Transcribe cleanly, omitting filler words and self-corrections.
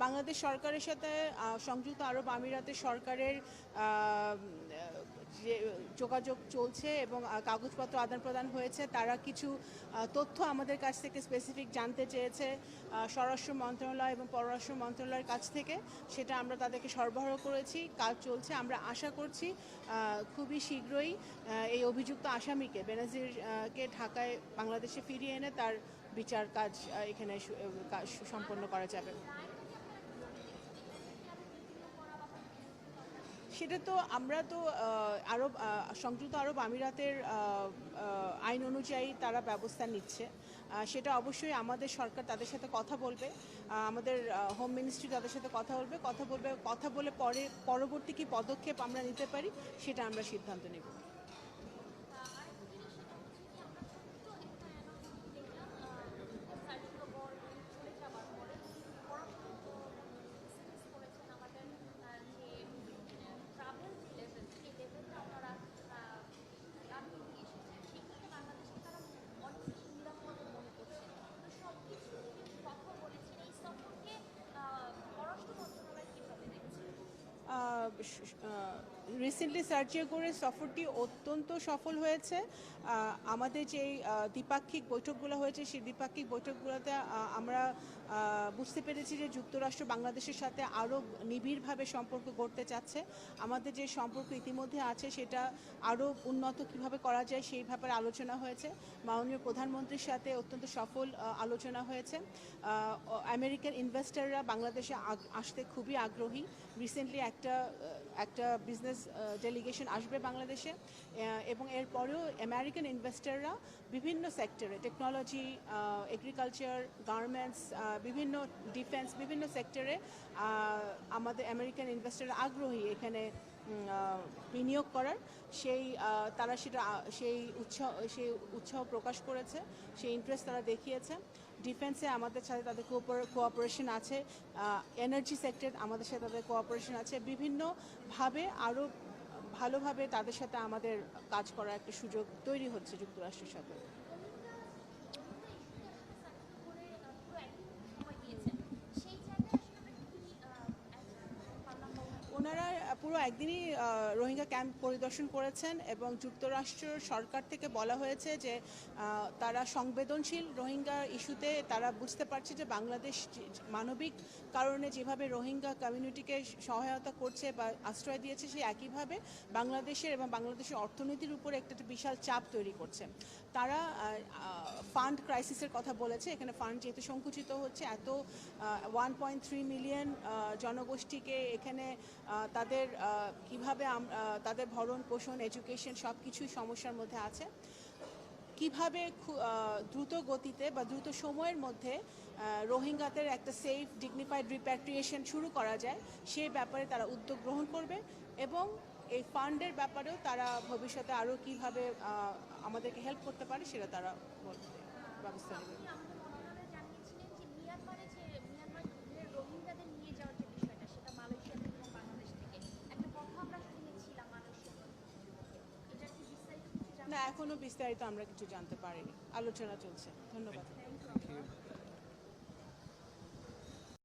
বাংলাদেশ সরকারের সাথে সংযুক্ত আরব আমিরাতের সরকারের যে যোগাযোগ চলছে এবং কাগজপত্র আদান প্রদান হয়েছে। তারা কিছু তথ্য আমাদের কাছ থেকে স্পেসিফিক জানতে চেয়েছে স্বরাষ্ট্র মন্ত্রণালয় এবং পররাষ্ট্র মন্ত্রণালয়ের কাছ থেকে। সেটা আমরা তাদেরকে সরবরাহ করেছি, কাজ চলছে। আমরা আশা করছি খুবই শীঘ্রই এই অভিযুক্ত আসামিকে বেনাজিরকে ঢাকায় বাংলাদেশে ফিরিয়ে এনে তার বিচার কাজ এখানে সম্পন্ন করা যাবে। সেটা তো আমরা তো সংযুক্ত আরব আমিরাতের আইন অনুযায়ী তারা ব্যবস্থা নিচ্ছে। সেটা অবশ্যই আমাদের সরকার তাদের সাথে কথা বলবে, আমাদের হোম মিনিস্ট্রি তাদের সাথে কথা বলে পরবর্তী কী পদক্ষেপ আমরা নিতে পারি সেটা আমরা সিদ্ধান্ত নেব। রিসেন্টলি সার্চে করে সফরটি অত্যন্ত সফল হয়েছে। আমাদের যেই দ্বিপাক্ষিক বৈঠকগুলো হয়েছে সেই দ্বিপাক্ষিক বৈঠকগুলোতে আমরা বুঝতে পেরেছি যে যুক্তরাষ্ট্র বাংলাদেশের সাথে আরও নিবিড়ভাবে সম্পর্ক গড়তে চাচ্ছে। আমাদের যে সম্পর্ক ইতিমধ্যে আছে সেটা আরও উন্নত কিভাবে করা যায় সেই ব্যাপারে আলোচনা হয়েছে। মাননীয় প্রধানমন্ত্রীর সাথে অত্যন্ত সফল আলোচনা হয়েছে। আমেরিকান ইনভেস্টররা বাংলাদেশে আসতে খুবই আগ্রহী। রিসেন্টলি একটা বিজনেস ডেলিগেশন আসবে বাংলাদেশে, এবং এরপরেও আমেরিকান ইনভেস্টররা বিভিন্ন সেক্টরে, টেকনোলজি, এগ্রিকালচার, গার্মেন্টস, বিভিন্ন ডিফেন্স, বিভিন্ন সেক্টরে আমাদের আমেরিকান ইনভেস্টররা আগ্রহী এখানে বিনিয়োগ করার। সেই উৎসাহ প্রকাশ করেছে, সেই ইন্টারেস্ট তারা দেখিয়েছে। ডিফেন্সে আমাদের সাথে তাদের কোঅপারেশন আছে, এনার্জি সেক্টর আমাদের সাথে তাদের কোঅপারেশন আছে। বিভিন্নভাবে আরও ভালোভাবে তাদের সাথে আমাদের কাজ করার একটা সুযোগ তৈরি হচ্ছে যুক্তরাষ্ট্রের সাথে। ওনারা পুরো একদিনই রোহিঙ্গা ক্যাম্প পরিদর্শন করেছেন এবং যুক্তরাষ্ট্র সরকার থেকে বলা হয়েছে যে তারা সংবেদনশীল রোহিঙ্গা ইস্যুতে। তারা বুঝতে পারছে যে বাংলাদেশ মানবিক কারণে যেভাবে রোহিঙ্গা কমিউনিটিকে সহায়তা করছে বা আশ্রয় দিয়েছে, সেই একইভাবে বাংলাদেশের এবং বাংলাদেশের অর্থনীতির উপরে একটা বিশাল চাপ তৈরি করছে। তারা ফান্ড ক্রাইসিসের কথা বলেছে। এখানে ফান্ড যেহেতু সংকুচিত হচ্ছে, এত 1.3 মিলিয়ন জনগোষ্ঠীকে এখানে তাদের কিভাবে তাদের ভরণ পোষণ, এডুকেশন সব কিছুই সমস্যার মধ্যে আছে। কিভাবে দ্রুত গতিতে বা দ্রুত সময়ের মধ্যে রোহিঙ্গাদের একটা সেফ ডিগনিফাইড রিপ্যাট্রিয়েশন শুরু করা যায় সেই ব্যাপারে তারা উদ্যোগ গ্রহণ করবে, এবং এই ফান্ডের ব্যাপারেও তারা ভবিষ্যতে আরও কীভাবে আমাদেরকে হেল্প করতে পারে সেটা তারা ব্যবস্থা নেবে। না, এখনো বিস্তারিত আমরা কিছু জানতে পারিনি, আলোচনা চলছে। ধন্যবাদ।